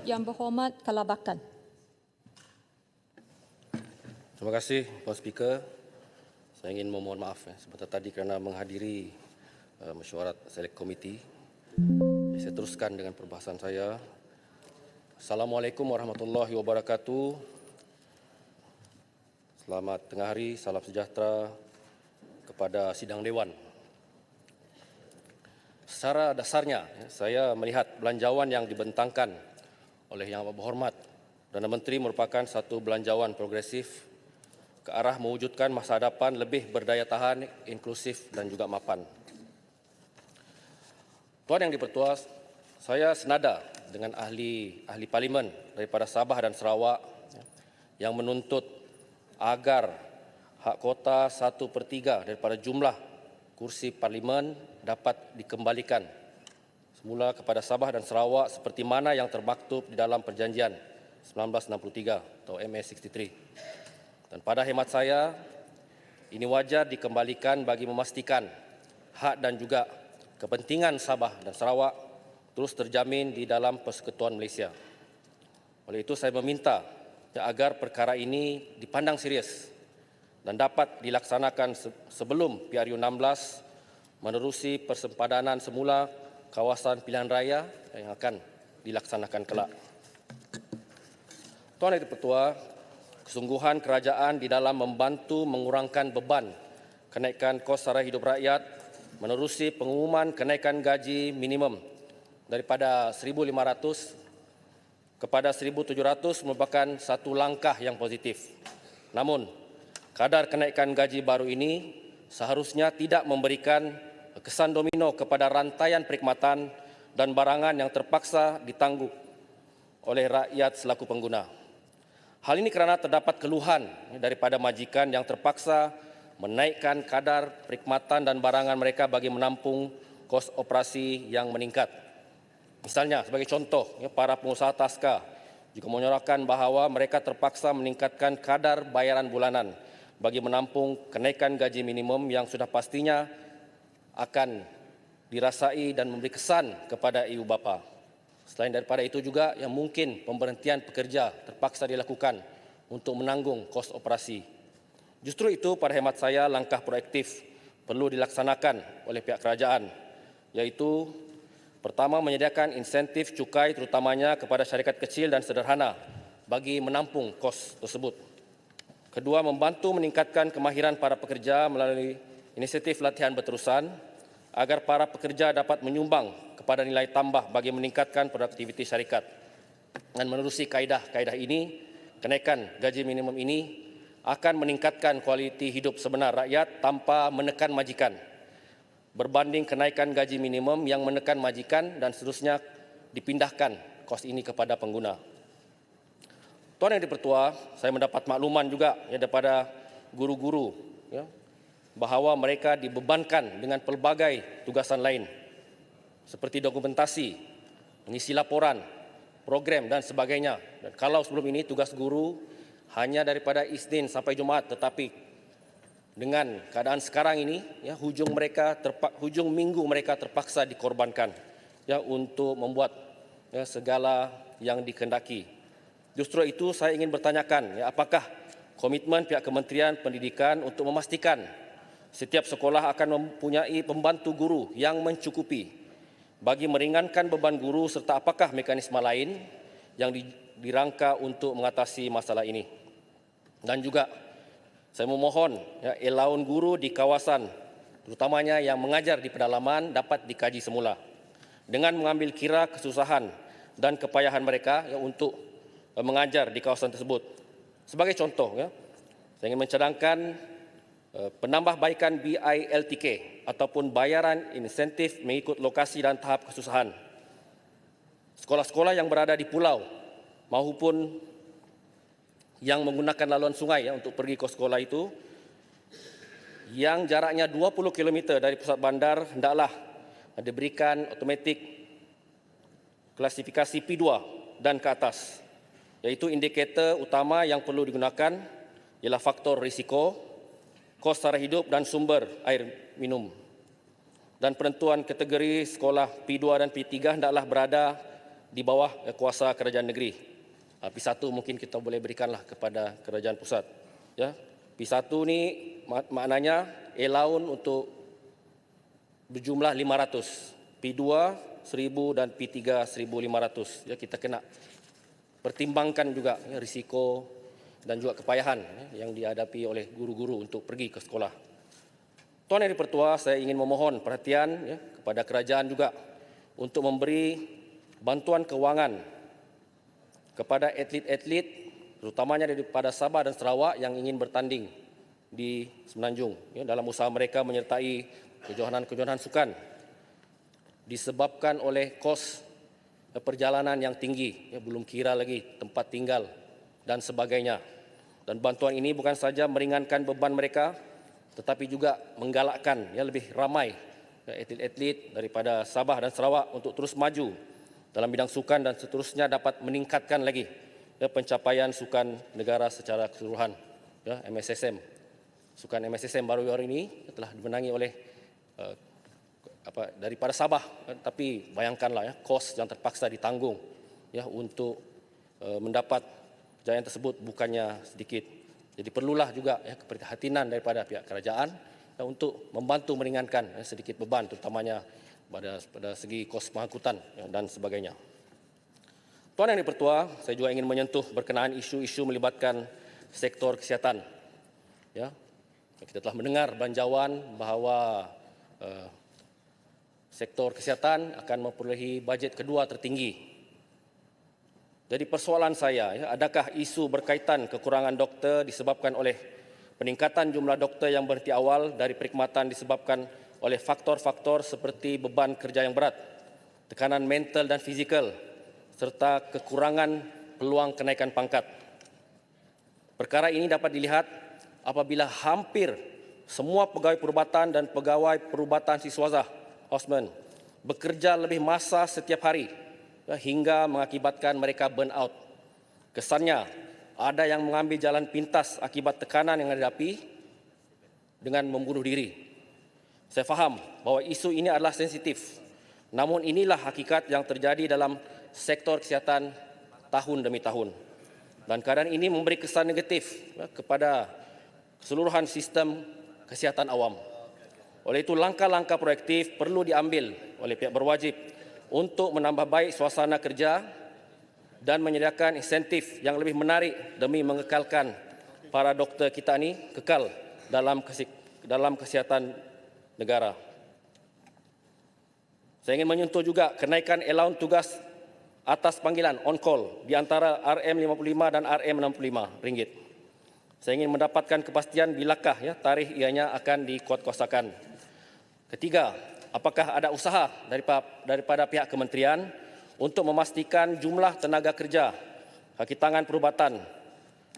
Yang Berhormat Kalabakan. Terima kasih, Puan Speaker. Saya ingin memohon maaf sebentar tadi kerana menghadiri mesyuarat Select Committee. Saya teruskan dengan perbahasan saya. Assalamualaikum warahmatullahi wabarakatuh. Selamat tengah hari, salam sejahtera kepada sidang Dewan. Secara dasarnya, saya melihat belanjawan yang dibentangkan oleh Yang Berhormat Perdana Menteri merupakan satu belanjawan progresif ke arah mewujudkan masa hadapan lebih berdaya tahan, inklusif dan juga mapan. Tuan Yang di-Pertua, saya senada dengan ahli parlimen daripada Sabah dan Sarawak yang menuntut agar hak kota 1/3 daripada jumlah kursi parlimen dapat dikembalikan semula kepada Sabah dan Sarawak seperti mana yang termaktub di dalam Perjanjian 1963 atau MA63. Dan pada hemat saya, ini wajar dikembalikan bagi memastikan hak dan juga kepentingan Sabah dan Sarawak terus terjamin di dalam Persekutuan Malaysia. Oleh itu saya meminta agar perkara ini dipandang serius dan dapat dilaksanakan sebelum PRU 16 menerusi persempadanan semula kawasan pilihan raya yang akan dilaksanakan kelak. Tuan Yang di-Pertua, kesungguhan kerajaan di dalam membantu mengurangkan beban kenaikan kos sara hidup rakyat menerusi pengumuman kenaikan gaji minimum daripada 1,500 kepada 1,700 merupakan satu langkah yang positif. Namun, kadar kenaikan gaji baru ini seharusnya tidak memberikan kesan domino kepada rantaian perkhidmatan dan barangan yang terpaksa ditanggung oleh rakyat selaku pengguna. Hal ini kerana terdapat keluhan daripada majikan yang terpaksa menaikkan kadar perkhidmatan dan barangan mereka bagi menampung kos operasi yang meningkat. Misalnya, sebagai contoh, para pengusaha taska juga menyorokkan bahawa mereka terpaksa meningkatkan kadar bayaran bulanan bagi menampung kenaikan gaji minimum yang sudah pastinya akan dirasai dan memberi kesan kepada ibu bapa. Selain daripada itu juga yang mungkin pemberhentian pekerja terpaksa dilakukan untuk menanggung kos operasi. Justru itu pada hemat saya langkah proaktif perlu dilaksanakan oleh pihak kerajaan, iaitu pertama menyediakan insentif cukai terutamanya kepada syarikat kecil dan sederhana bagi menampung kos tersebut. Kedua, membantu meningkatkan kemahiran para pekerja melalui inisiatif latihan berterusan agar para pekerja dapat menyumbang kepada nilai tambah bagi meningkatkan produktiviti syarikat. Dan menerusi kaedah ini, kenaikan gaji minimum ini akan meningkatkan kualiti hidup sebenar rakyat tanpa menekan majikan. Berbanding kenaikan gaji minimum yang menekan majikan dan seterusnya dipindahkan kos ini kepada pengguna. Tuan Yang di-Pertua, saya mendapat makluman juga daripada guru-guru bahawa mereka dibebankan dengan pelbagai tugasan lain seperti dokumentasi, mengisi laporan, program dan sebagainya. Dan kalau sebelum ini tugas guru hanya daripada Isnin sampai Jumaat, tetapi dengan keadaan sekarang ini, hujung minggu mereka terpaksa dikorbankan untuk membuat segala yang dikehendaki. Justru itu saya ingin bertanyakan, apakah komitmen pihak Kementerian Pendidikan untuk memastikan setiap sekolah akan mempunyai pembantu guru yang mencukupi bagi meringankan beban guru serta apakah mekanisme lain yang dirangka untuk mengatasi masalah ini. Dan juga saya memohon allowance guru di kawasan terutamanya yang mengajar di pedalaman dapat dikaji semula dengan mengambil kira kesusahan dan kepayahan mereka untuk mengajar di kawasan tersebut. Sebagai contoh, saya ingin mencadangkan penambahbaikan BILTK ataupun bayaran insentif mengikut lokasi dan tahap kesusahan. Sekolah-sekolah yang berada di pulau maupun yang menggunakan laluan sungai untuk pergi ke sekolah itu, yang jaraknya 20 km dari pusat bandar hendaklah diberikan automatik klasifikasi P2 dan ke atas, iaitu indikator utama yang perlu digunakan ialah faktor risiko, kos sara hidup dan sumber air minum. Dan penentuan kategori sekolah P2 dan P3 hendaklah berada di bawah kuasa kerajaan negeri. P1 mungkin kita boleh berikanlah kepada kerajaan pusat. Ya, P1 ni maknanya allowance untuk berjumlah 500, P2 1,000 dan P3 1,500. Ya, kita kena pertimbangkan juga ya, risiko dan juga kepayahan ya, yang dihadapi oleh guru-guru untuk pergi ke sekolah. Tuan Yang di-Pertua, saya ingin memohon perhatian ya, kepada kerajaan juga untuk memberi bantuan kewangan kepada atlet-atlet terutamanya daripada Sabah dan Sarawak yang ingin bertanding di Semenanjung ya, dalam usaha mereka menyertai kejohanan-kejohanan sukan disebabkan oleh kos perjalanan yang tinggi, ya, belum kira lagi tempat tinggal dan sebagainya. Dan bantuan ini bukan saja meringankan beban mereka, tetapi juga menggalakkan ya, lebih ramai ya, atlet-atlet daripada Sabah dan Sarawak untuk terus maju dalam bidang sukan dan seterusnya dapat meningkatkan lagi ya, pencapaian sukan negara secara keseluruhan. Ya, MSSM, sukan MSSM baru-baru ini telah dimenangi oleh daripada Sabah, tapi bayangkanlah ya, kos yang terpaksa ditanggung ya untuk mendapat kejayaan tersebut bukannya sedikit. Jadi perlulah juga ya, keprihatinan daripada pihak kerajaan ya, untuk membantu meringankan ya, sedikit beban terutamanya pada segi kos pengangkutan ya, dan sebagainya. Tuan Yang di-Pertua, saya juga ingin menyentuh berkenaan isu-isu melibatkan sektor kesihatan. Ya, kita telah mendengar belanjawan bahawa sektor kesihatan akan memperolehi bajet kedua tertinggi. Jadi persoalan saya, ya, adakah isu berkaitan kekurangan doktor disebabkan oleh peningkatan jumlah doktor yang berhenti awal dari perkhidmatan disebabkan oleh faktor-faktor seperti beban kerja yang berat, tekanan mental dan fizikal, serta kekurangan peluang kenaikan pangkat. Perkara ini dapat dilihat apabila hampir semua pegawai perubatan dan pegawai perubatan siswazah Osman bekerja lebih masa setiap hari hingga mengakibatkan mereka burn out. Kesannya ada yang mengambil jalan pintas akibat tekanan yang dihadapi dengan membunuh diri. Saya faham bahawa isu ini adalah sensitif. Namun inilah hakikat yang terjadi dalam sektor kesihatan tahun demi tahun. Dan keadaan ini memberi kesan negatif kepada keseluruhan sistem kesihatan awam. Oleh itu, langkah-langkah proaktif perlu diambil oleh pihak berwajib untuk menambah baik suasana kerja dan menyediakan insentif yang lebih menarik demi mengekalkan para doktor kita ini kekal dalam kesihatan negara. Saya ingin menyentuh juga kenaikan allowance tugas atas panggilan on-call di antara RM55 dan RM65 ringgit. Saya ingin mendapatkan kepastian bilakah ya, tarikh ianya akan dikuatkuasakan. Ketiga, apakah ada usaha daripada pihak kementerian untuk memastikan jumlah tenaga kerja kaki tangan perubatan,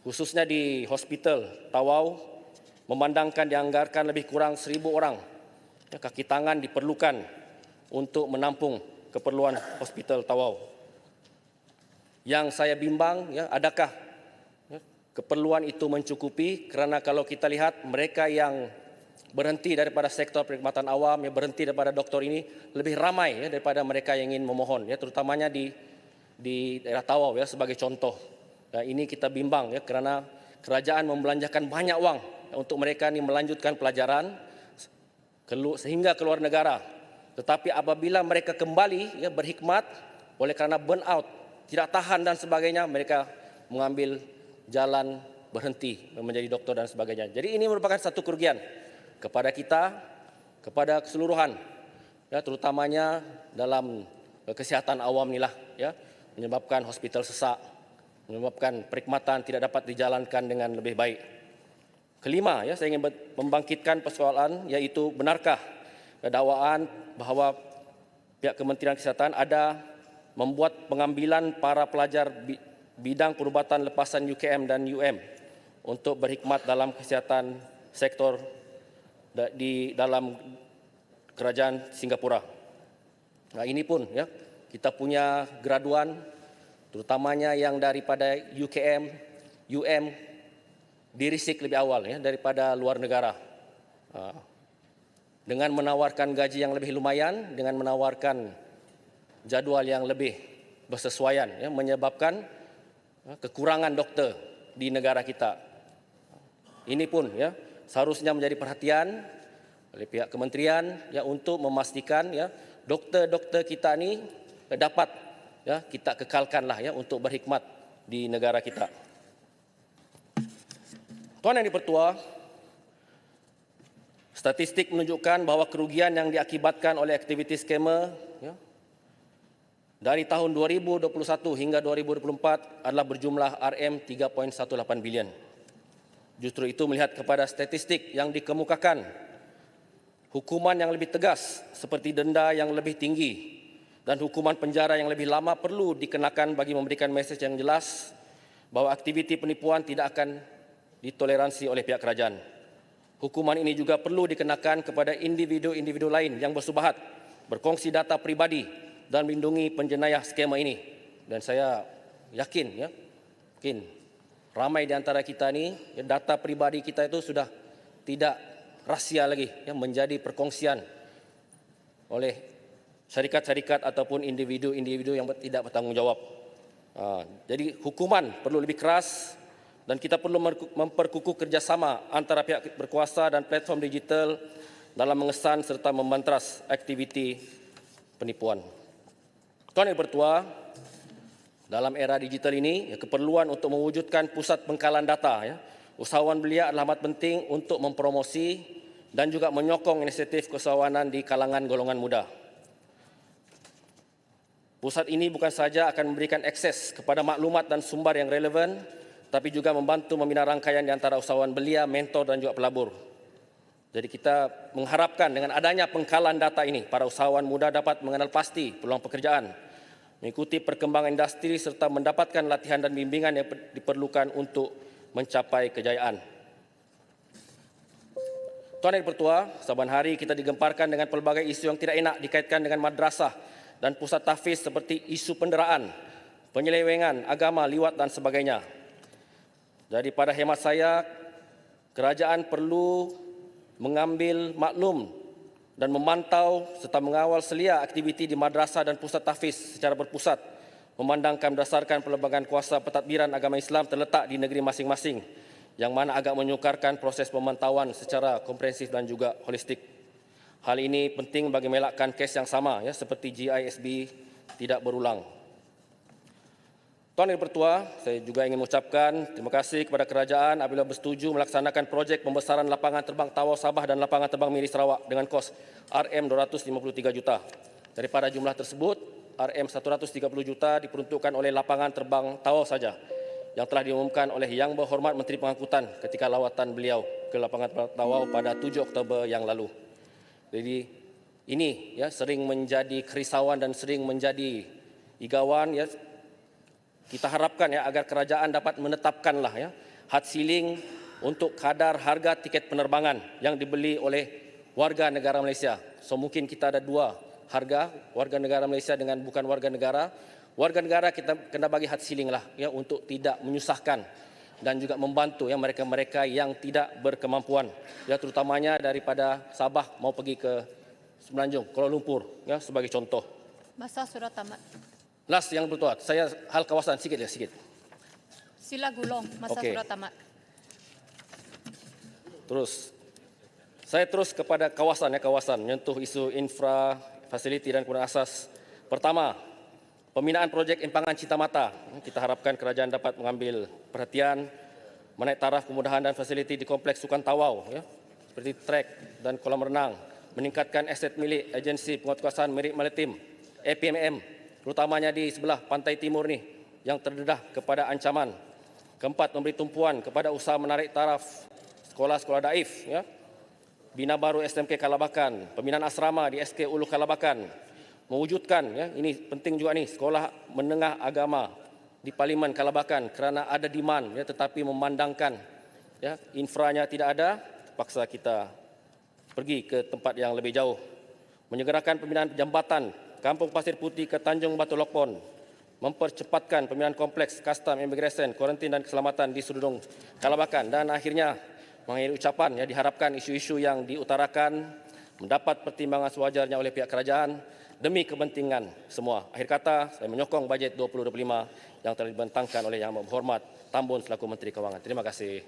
khususnya di hospital Tawau, memandangkan dianggarkan lebih kurang 1,000 orang ya, kaki tangan diperlukan untuk menampung keperluan hospital Tawau. Yang saya bimbang, ya, adakah ya, keperluan itu mencukupi? Kerana kalau kita lihat mereka yang berhenti daripada sektor perkhidmatan awam, ya, berhenti daripada doktor ini lebih ramai ya, daripada mereka yang ingin memohon, ya, terutamanya di daerah Tawau ya, sebagai contoh. Dan ini kita bimbang ya, kerana kerajaan membelanjakan banyak wang ya, untuk mereka ini melanjutkan pelajaran sehingga keluar negara. Tetapi apabila mereka kembali ya, berhikmat oleh kerana burn out, tidak tahan dan sebagainya, mereka mengambil jalan berhenti menjadi doktor dan sebagainya. Jadi ini merupakan satu kerugian kepada kita, kepada keseluruhan, ya, terutamanya dalam kesihatan awam inilah, ya, menyebabkan hospital sesak, menyebabkan perkhidmatan tidak dapat dijalankan dengan lebih baik. Kelima, ya, saya ingin membangkitkan persoalan, iaitu benarkah dakwaan bahawa pihak Kementerian Kesihatan ada membuat pengambilan para pelajar bidang perubatan lepasan UKM dan UM untuk berkhidmat dalam kesihatan sektor di dalam kerajaan Singapura. Nah, ini pun ya, kita punya graduan terutamanya yang daripada UKM, UM dirisik lebih awal ya, daripada luar negara. Dengan menawarkan gaji yang lebih lumayan, dengan menawarkan jadual yang lebih bersesuaian, ya, menyebabkan kekurangan doktor di negara kita. Ini pun ya seharusnya menjadi perhatian oleh pihak kementerian ya untuk memastikan ya doktor-doktor kita ni dapat ya kita kekalkanlah ya untuk berkhidmat di negara kita. Tuan Yang Dipertua, statistik menunjukkan bahawa kerugian yang diakibatkan oleh aktiviti skamer ya, dari tahun 2021 hingga 2024 adalah berjumlah RM3.18 bilion. Justru itu melihat kepada statistik yang dikemukakan, hukuman yang lebih tegas seperti denda yang lebih tinggi dan hukuman penjara yang lebih lama perlu dikenakan bagi memberikan mesej yang jelas bahawa aktiviti penipuan tidak akan ditoleransi oleh pihak kerajaan. Hukuman ini juga perlu dikenakan kepada individu-individu lain yang bersubahat, berkongsi data pribadi dan melindungi penjenayah skema ini. Dan saya yakin ramai di antara kita ni data pribadi kita itu sudah tidak rahsia lagi menjadi perkongsian oleh syarikat-syarikat ataupun individu-individu yang tidak bertanggungjawab. Jadi hukuman perlu lebih keras dan kita perlu memperkukuh kerjasama antara pihak berkuasa dan platform digital dalam mengesan serta membantras aktiviti penipuan. Tuan Yang Bertuah, dalam era digital ini, keperluan untuk mewujudkan pusat pengkalan data, usahawan belia adalah amat penting untuk mempromosi dan juga menyokong inisiatif keusahawanan di kalangan golongan muda. Pusat ini bukan saja akan memberikan akses kepada maklumat dan sumber yang relevan, tapi juga membantu membina rangkaian di antara usahawan belia, mentor dan juga pelabur. Jadi kita mengharapkan dengan adanya pengkalan data ini, para usahawan muda dapat mengenal pasti peluang pekerjaan, mengikuti perkembangan industri serta mendapatkan latihan dan bimbingan yang diperlukan untuk mencapai kejayaan. Tuan Yang Bertuah, saban hari kita digemparkan dengan pelbagai isu yang tidak enak dikaitkan dengan madrasah dan pusat tahfiz seperti isu penderaan, penyelewengan agama, liwat dan sebagainya. Jadi pada hemat saya, kerajaan perlu mengambil maklum dan memantau serta mengawal selia aktiviti di madrasah dan pusat tahfiz secara berpusat, memandangkan berdasarkan pelbagai kuasa pentadbiran agama Islam terletak di negeri masing-masing, yang mana agak menyukarkan proses pemantauan secara komprehensif dan juga holistik. Hal ini penting bagi melakkan kes yang sama seperti GISB tidak berulang. Tuan Yang Bertuah, saya juga ingin mengucapkan terima kasih kepada kerajaan apabila bersetuju melaksanakan projek pembesaran lapangan terbang Tawau Sabah dan lapangan terbang Miri Sarawak dengan kos RM253 juta. Daripada jumlah tersebut, RM130 juta diperuntukkan oleh lapangan terbang Tawau saja yang telah diumumkan oleh Yang Berhormat Menteri Pengangkutan ketika lawatan beliau ke lapangan terbang Tawau pada 7 Oktober yang lalu. Jadi ini sering menjadi kerisauan dan sering menjadi igauan kita harapkan agar kerajaan dapat menetapkanlah had ceiling untuk kadar harga tiket penerbangan yang dibeli oleh warga negara Malaysia. So mungkin kita ada dua harga, warga negara Malaysia dengan bukan warga negara. Warga negara kita kena bagi had ceiling lah untuk tidak menyusahkan dan juga membantu mereka-mereka yang tidak berkemampuan, terutamanya daripada Sabah mau pergi ke Semenanjung, Kuala Lumpur sebagai contoh. Masa sudah tamat. Last Yang Bertuah, saya hal kawasan sikit. Sila Gulong, masa sudah tamat. Terus, saya terus kepada kawasan menyentuh isu infra, fasiliti dan kemudahan asas. Pertama, pembinaan projek Empangan Cinta Mata. Kita harapkan kerajaan dapat mengambil perhatian menaik taraf kemudahan dan fasiliti di kompleks Sukan Tawau, seperti trek dan kolam renang, meningkatkan aset milik agensi penguatkuasaan milik maritim APMM, terutamanya di sebelah pantai timur ni yang terdedah kepada ancaman. Keempat, memberi tumpuan kepada usaha menarik taraf sekolah-sekolah daif, Bina baru SMK Kalabakan, pembinaan asrama di SK Ulu Kalabakan, mewujudkan ini penting juga ni sekolah menengah agama di Parlimen Kalabakan kerana ada demand tetapi memandangkan infranya tidak ada, terpaksa kita pergi ke tempat yang lebih jauh. Menyegerakan pembinaan jambatan Kampung Pasir Putih ke Tanjung Batu Lokpon, mempercepatkan pembinaan kompleks custom immigration, kuarantin dan keselamatan di Sududung Kalabakan, dan akhirnya mengakhiri ucapan diharapkan isu-isu yang diutarakan mendapat pertimbangan sewajarnya oleh pihak kerajaan demi kepentingan semua. Akhir kata, saya menyokong bajet 2025 yang telah dibentangkan oleh Yang Amat Berhormat Tambun selaku Menteri Kewangan. Terima kasih.